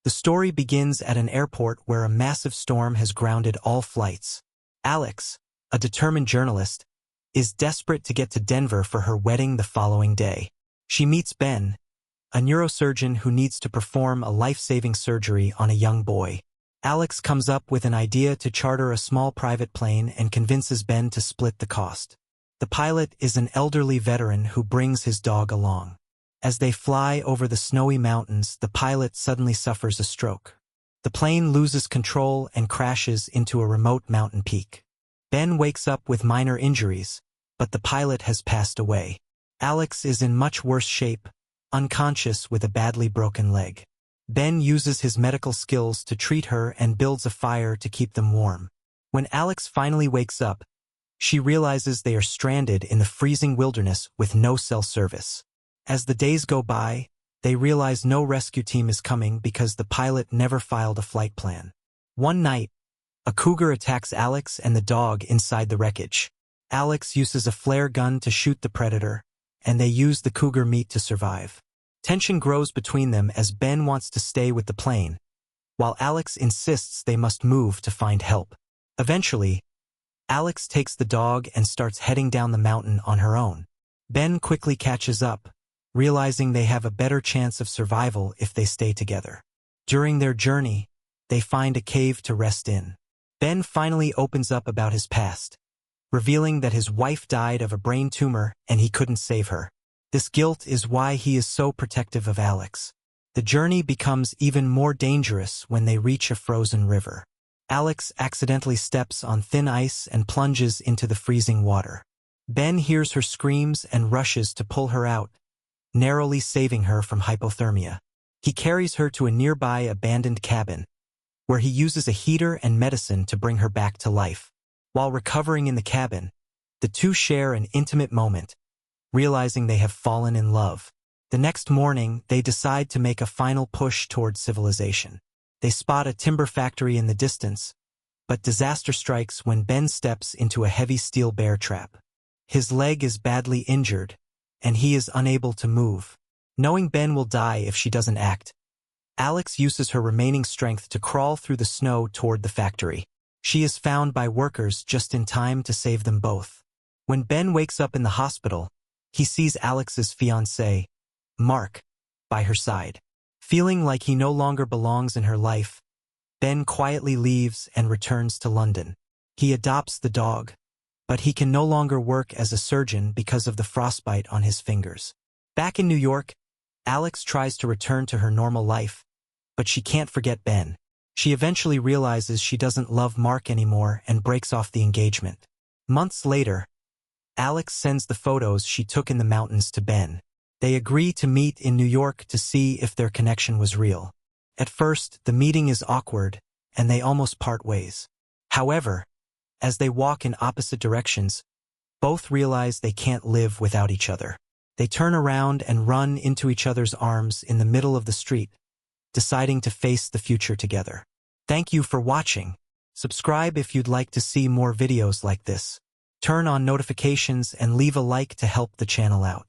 The story begins at an airport where a massive storm has grounded all flights. Alex, a determined journalist, is desperate to get to Denver for her wedding the following day. She meets Ben, a neurosurgeon who needs to perform a life-saving surgery on a young boy. Alex comes up with an idea to charter a small private plane and convinces Ben to split the cost. The pilot is an elderly veteran who brings his dog along. As they fly over the snowy mountains, the pilot suddenly suffers a stroke. The plane loses control and crashes into a remote mountain peak. Ben wakes up with minor injuries, but the pilot has passed away. Alex is in much worse shape, unconscious with a badly broken leg. Ben uses his medical skills to treat her and builds a fire to keep them warm. When Alex finally wakes up, she realizes they are stranded in the freezing wilderness with no cell service. As the days go by, they realize no rescue team is coming because the pilot never filed a flight plan. One night, a cougar attacks Alex and the dog inside the wreckage. Alex uses a flare gun to shoot the predator, and they use the cougar meat to survive. Tension grows between them as Ben wants to stay with the plane, while Alex insists they must move to find help. Eventually, Alex takes the dog and starts heading down the mountain on her own. Ben quickly catches up, realizing they have a better chance of survival if they stay together. During their journey, they find a cave to rest in. Ben finally opens up about his past, revealing that his wife died of a brain tumor and he couldn't save her. This guilt is why he is so protective of Alex. The journey becomes even more dangerous when they reach a frozen river. Alex accidentally steps on thin ice and plunges into the freezing water. Ben hears her screams and rushes to pull her out, narrowly saving her from hypothermia. He carries her to a nearby abandoned cabin, where he uses a heater and medicine to bring her back to life. While recovering in the cabin, the two share an intimate moment, realizing they have fallen in love. The next morning, they decide to make a final push toward civilization. They spot a timber factory in the distance, but disaster strikes when Ben steps into a heavy steel bear trap. His leg is badly injured, and he is unable to move. Knowing Ben will die if she doesn't act, Alex uses her remaining strength to crawl through the snow toward the factory. She is found by workers just in time to save them both. When Ben wakes up in the hospital, he sees Alex's fiancé, Mark, by her side. Feeling like he no longer belongs in her life, Ben quietly leaves and returns to London. He adopts the dog, but he can no longer work as a surgeon because of the frostbite on his fingers. Back in New York, Alex tries to return to her normal life, but she can't forget Ben. She eventually realizes she doesn't love Mark anymore and breaks off the engagement. Months later, Alex sends the photos she took in the mountains to Ben. They agree to meet in New York to see if their connection was real. At first, the meeting is awkward, and they almost part ways. However, as they walk in opposite directions, both realize they can't live without each other. They turn around and run into each other's arms in the middle of the street, deciding to face the future together. Thank you for watching. Subscribe if you'd like to see more videos like this. Turn on notifications and leave a like to help the channel out.